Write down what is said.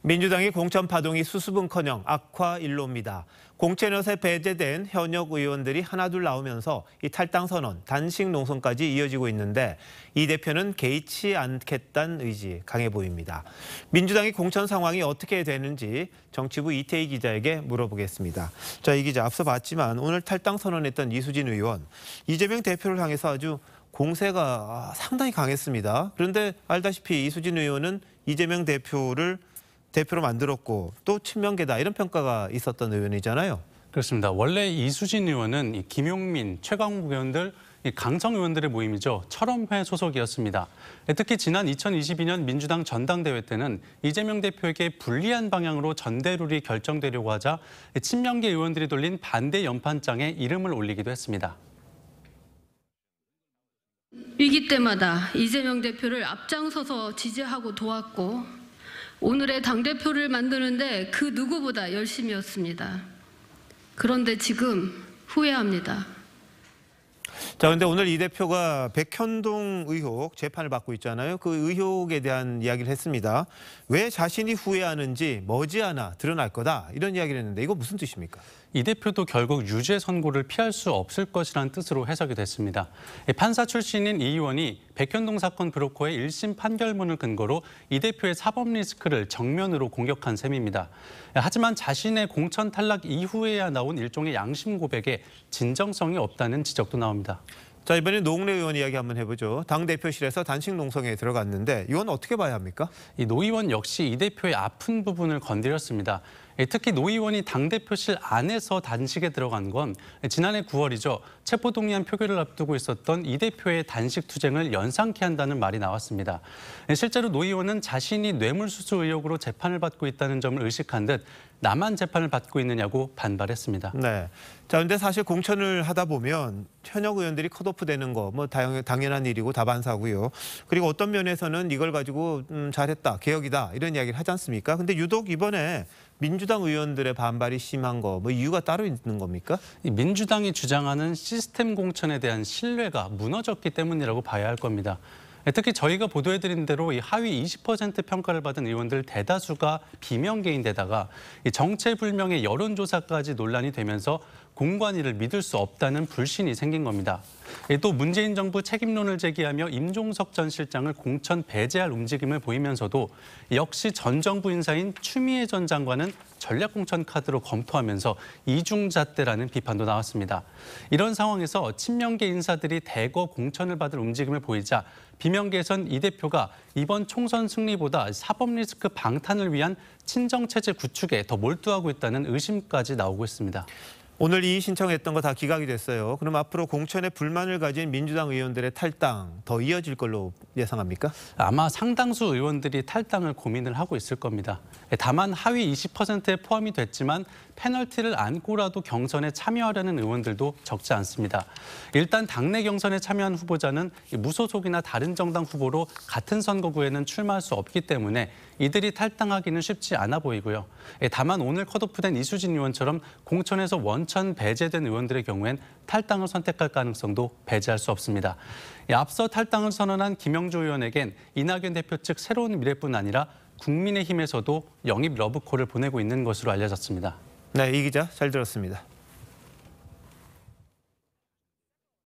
민주당의 공천 파동이 수습은커녕 악화일로입니다. 공천에서 배제된 현역 의원들이 하나둘 나오면서 이 탈당 선언, 단식 농성까지 이어지고 있는데 이 대표는 개의치 않겠다는 의지 강해 보입니다. 민주당의 공천 상황이 어떻게 되는지 정치부 이태희 기자에게 물어보겠습니다. 자, 이 기자 앞서 봤지만 오늘 탈당 선언했던 이수진 의원, 이재명 대표를 향해서 아주 공세가 상당히 강했습니다. 그런데 알다시피 이수진 의원은 이재명 대표로 만들었고 또 친명계다 이런 평가가 있었던 의원이잖아요. 그렇습니다. 원래 이수진 의원은 이 김용민, 최강욱 의원들, 강성 의원들의 모임이죠. 철험회 소속이었습니다. 특히 지난 2022년 민주당 전당대회 때는 이재명 대표에게 불리한 방향으로 전대룰이 결정되려고 하자 친명계 의원들이 돌린 반대 연판장에 이름을 올리기도 했습니다. 위기 때마다 이재명 대표를 앞장서서 지지하고 도왔고 오늘의 당대표를 만드는데 그 누구보다 열심이었습니다. 그런데 지금 후회합니다. 자, 그런데 오늘 이 대표가 백현동 의혹 재판을 받고 있잖아요. 그 의혹에 대한 이야기를 했습니다. 왜 자신이 후회하는지 머지않아 드러날 거다 이런 이야기를 했는데 이거 무슨 뜻입니까? 이 대표도 결국 유죄 선고를 피할 수 없을 것이라는 뜻으로 해석이 됐습니다. 판사 출신인 이 의원이 백현동 사건 브로커의 1심 판결문을 근거로 이 대표의 사법 리스크를 정면으로 공격한 셈입니다. 하지만 자신의 공천 탈락 이후에야 나온 일종의 양심 고백에 진정성이 없다는 지적도 나옵니다. 자, 이번에 노웅래 의원 이야기 한번 해보죠. 당대표실에서 단식 농성에 들어갔는데 이건 어떻게 봐야 합니까? 이 노 의원 역시 이 대표의 아픈 부분을 건드렸습니다. 특히 노 의원이 당대표실 안에서 단식에 들어간 건 지난해 9월이죠. 체포동의안 표결을 앞두고 있었던 이 대표의 단식 투쟁을 연상케 한다는 말이 나왔습니다. 실제로 노 의원은 자신이 뇌물수수 의혹으로 재판을 받고 있다는 점을 의식한 듯 나만 재판을 받고 있느냐고 반발했습니다. 네. 자, 근데 사실 공천을 하다 보면 현역 의원들이 컷오프 되는 거 뭐 당연한 일이고 다반사고요. 그리고 어떤 면에서는 이걸 가지고 잘했다, 개혁이다 이런 이야기를 하지 않습니까? 근데 유독 이번에 민주당 의원들의 반발이 심한 거 뭐 이유가 따로 있는 겁니까? 민주당이 주장하는 시스템 공천에 대한 신뢰가 무너졌기 때문이라고 봐야 할 겁니다. 특히 저희가 보도해드린 대로 이 하위 20% 평가를 받은 의원들 대다수가 비명계인데다가 정체불명의 여론조사까지 논란이 되면서 공관위를 믿을 수 없다는 불신이 생긴 겁니다. 또 문재인 정부 책임론을 제기하며 임종석 전 실장을 공천 배제할 움직임을 보이면서도 역시 전 정부 인사인 추미애 전 장관은 전략공천 카드로 검토하면서 이중잣대라는 비판도 나왔습니다. 이런 상황에서 친명계 인사들이 대거 공천을 받을 움직임을 보이자 비명계에선 이 대표가 이번 총선 승리보다 사법 리스크 방탄을 위한 친정체제 구축에 더 몰두하고 있다는 의심까지 나오고 있습니다. 오늘 이의 신청했던 거 다 기각이 됐어요. 그럼 앞으로 공천에 불만을 가진 민주당 의원들의 탈당 더 이어질 걸로 예상합니까? 아마 상당수 의원들이 탈당을 고민을 하고 있을 겁니다. 다만 하위 20%에 포함이 됐지만 페널티를 안고라도 경선에 참여하려는 의원들도 적지 않습니다. 일단 당내 경선에 참여한 후보자는 무소속이나 다른 정당 후보로 같은 선거구에는 출마할 수 없기 때문에 이들이 탈당하기는 쉽지 않아 보이고요. 다만 오늘 컷오프된 이수진 의원처럼 공천에서 원천 배제된 의원들의 경우엔 탈당을 선택할 가능성도 배제할 수 없습니다. 앞서 탈당을 선언한 김영조 의원에겐 이낙연 대표 측 새로운 미래뿐 아니라 국민의힘에서도 영입 러브콜을 보내고 있는 것으로 알려졌습니다. 네, 이 기자 잘 들었습니다.